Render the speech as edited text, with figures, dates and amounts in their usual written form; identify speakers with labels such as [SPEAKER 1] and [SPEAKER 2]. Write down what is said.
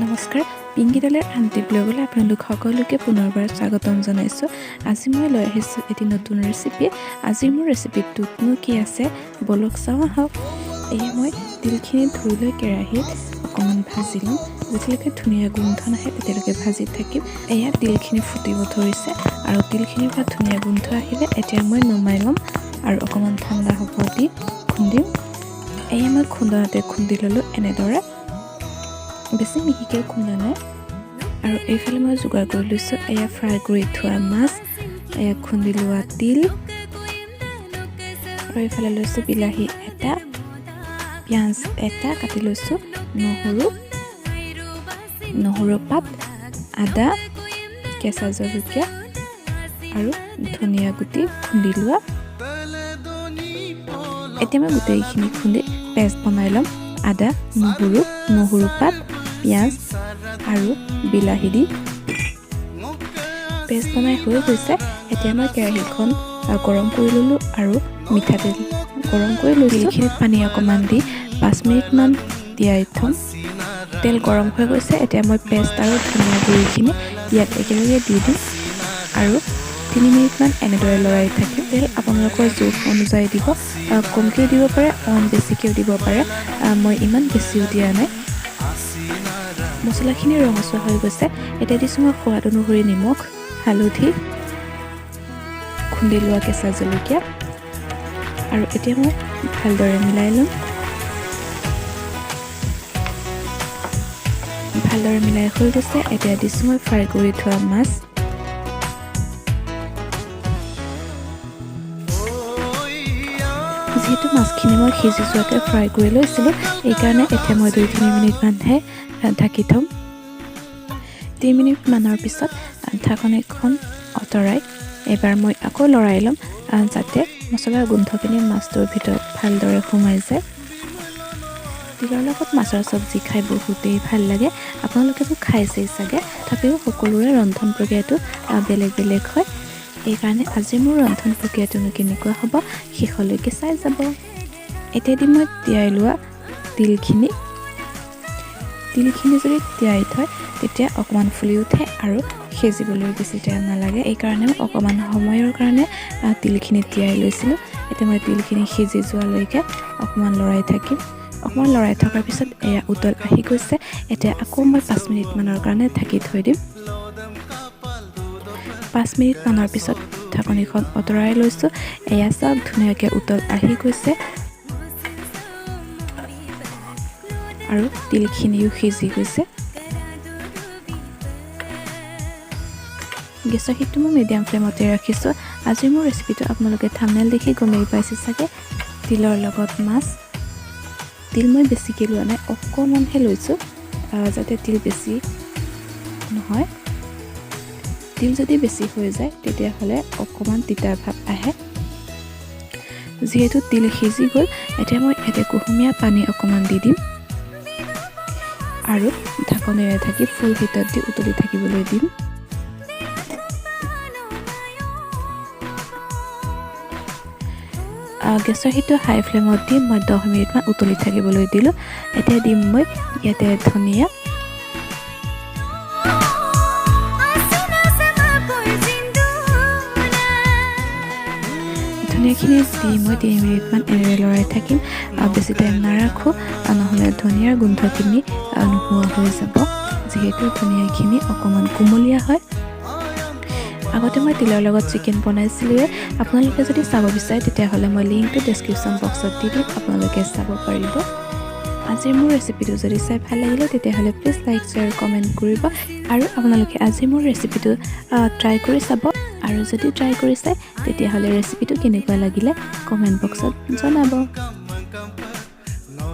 [SPEAKER 1] নমস্কাৰ পিংকিডালৰ আন্টি ব্লগলৈ আপোনালোক সকলোকে পুনৰবাৰ স্বাগতম জনাইছোঁ। আজি মই লৈ আহিছোঁ এটি নতুন ৰেচিপি। আজি মোৰ ৰেচিপিটোতনো কি আছে বলক চাওঁ আহক। এয়া মই তিলখিনি ধুই লৈ কেৰাহীত অকণমান ভাজি ল'ম। যেতিয়ালৈকে ধুনীয়া গোন্ধ নাহে তেতিয়ালৈকে ভাজি থাকিম। এয়া তিলখিনি ফুটিব ধৰিছে আৰু তিলখিনিৰ পৰা ধুনীয়া গোন্ধ আহিলে এতিয়া মই নমাই ল'ম আৰু অকণমান ঠাণ্ডা হ'ব দি খুন্দিম। এয়া মই খুন্দনাতে খুন্দি ল'লোঁ এনেদৰে, বেছি মিহিকৈ খুন্দা নাই। আৰু এইফালে মই যোগাৰ কৰি লৈছোঁ এয়া ফ্ৰাই কৰি থোৱা মাছ, এয়া খুন্দি লোৱা তিল, আৰু এইফালে লৈছোঁ বিলাহী এটা, পিঁয়াজ এটা কাটি লৈছোঁ, নহৰু পাত, আদা, কেঁচা জলকীয়া আৰু ধনিয়া গুটি খুন্দি লোৱা। এতিয়া মই গোটেইখিনি খুন্দি পেষ্ট বনাই ল'ম। আদা, নহৰু পাত, পিঁয়াজ আৰু বিলাহী দি পেষ্ট বনাই হৈ গৈছে। এতিয়া মই কেৰাহীখন গৰম কৰি ল'লোঁ আৰু মিঠাতেল গৰম কৰি লৈছোঁ। তিলখিনিত পানী অকণমান দি 5 মিনিটমান তিয়াই থ'ম। তেল গৰম হৈ গৈছে। এতিয়া মই পেষ্ট আৰু ধনিয়া গুড়িখিনি ইয়াত একেলগে দি দিম আৰু 3 মিনিটমান এনেদৰে লৰাই থাকিম। তেল আপোনালোকৰ জোখ অনুযায়ী দিব, কমকৈও দিব পাৰে, অকণমান বেছিকৈও দিব পাৰে। মই ইমান বেছিও দিয়া নাই। মছলাখিনি ৰঙচুৱা হৈ গৈছে। এতিয়া দিছোঁ মই সোৱাদ অনুসৰি নিমখ, হালধি, খুন্দি লোৱা কেঁচা জলকীয়া, আৰু এতিয়া মই ভালদৰে মিলাই ল'ম। ভালদৰে মিলাই হৈ গৈছে। এতিয়া দিছোঁ মই ফ্ৰাই কৰি থোৱা মাছ। যিহেতু মাছখিনি মই সিজি যোৱাকৈ ফ্ৰাই কৰি লৈছিলোঁ, এইকাৰণে এতিয়া মই 2-3 মিনিটমানহে ঢাকি থ'ম। 3 মিনিটমানৰ পিছত ঢাকনিখন আঁতৰাই এবাৰ মই আকৌ লৰাই ল'ম, যাতে মছলাৰ গোন্ধখিনি মাছটোৰ ভিতৰত ভালদৰে সোমাই যায়। তিলৰ লগত মাছৰ চব্জি খাই বহুতেই ভাল লাগে। আপোনালোকেতো খাইছেই চাগে, তথাপিও সকলোৰে ৰন্ধন প্ৰক্ৰিয়াটো বেলেগ বেলেগ হয়। এইকাৰণে আজি মোৰ ৰন্ধন প্ৰক্ৰিয়াটোনো কেনেকুৱা হ'ব শেষলৈকে চাই যাব। এতিয়া দি মই তিয়াই লোৱা তিলখিনি যদি তিয়াই থয় তেতিয়া অকণমান ফুলি উঠে আৰু সিজিবলৈ বেছি টাইম নালাগে। এইকাৰণে মই অকণমান সময়ৰ কাৰণে তিলখিনি তিয়াই লৈছিলোঁ। এতিয়া মই তিলখিনি সিজি যোৱালৈকে অকণমান লৰাই থাকিম। অকণমান লৰাই থকাৰ পিছত এয়া উতল আহি গৈছে। এতিয়া আকৌ মই 5 মিনিটমানৰ কাৰণে ঢাকি থৈ দিম। 5 মিনিটমানৰ পিছত ঢাকনিখন আঁতৰাই লৈছোঁ। এয়া চাওক ধুনীয়াকৈ উতল আহি গৈছে আৰু তিলখিনিও সিজি গৈছে। গেছৰ হিটটো মই মিডিয়াম ফ্লেমতে ৰাখিছোঁ। আজিৰ মোৰ ৰেচিপিটো আপোনালোকে থাম্বনেইল দেখি গমেই পাইছে চাগে। তিলৰ লগত মাছ। তিল মই বেছিকৈ লোৱা নাই, অকণমানহে লৈছোঁ, যাতে তিল বেছি নহয়। তিল যদি বেছি হৈ যায় তেতিয়াহ'লে অকণমান তিতা ভাৱ আহে। যিহেতু তিল সিজি গ'ল, এতিয়া মই ইয়াতে কুহুমীয়া পানী অকণমান দি দিম আৰু ঢাকনেৰে ঢাকি ফুল হিটত দি উতলি থাকিবলৈ দিম। গেছৰ হিটটো হাই ফ্লেমত দি মই 10 মিনিটমান উতলি থাকিবলৈ দিলোঁ। এতিয়া দিম মই ইয়াতে ধনিয়া, ধনিয়াখিনি দি মই 3 মিনিটমান এনেদৰে লৰাই থাকিম। বেছি টাইম নাৰাখোঁ, নহ'লে ধনিয়াৰ গোন্ধখিনি নোহোৱা হৈ যাব। যিহেতু ধনিয়াখিনি অকণমান কুমলীয়া হয়। আগতে মই তিলৰ লগত চিকেন বনাইছিলোঁৱে। আপোনালোকে যদি চাব বিচাৰে তেতিয়াহ'লে মই লিংকটো ডেছক্ৰিপশ্যন বক্সত দি দিম, আপোনালোকে চাব পাৰিব। আজিৰ মোৰ ৰেচিপিটো যদি চাই ভাল লাগিলে তেতিয়াহ'লে প্লিজ লাইক, শ্বেয়াৰ, কমেণ্ট কৰিব। আৰু আপোনালোকে আজি মোৰ ৰেচিপিটো ট্ৰাই কৰি চাব। আৰু যদি ট্ৰাই কৰি চায় তেতিয়াহ'লে ৰেচিপিটো কেনেকুৱা লাগিলে কমেণ্ট বক্সত জনাব।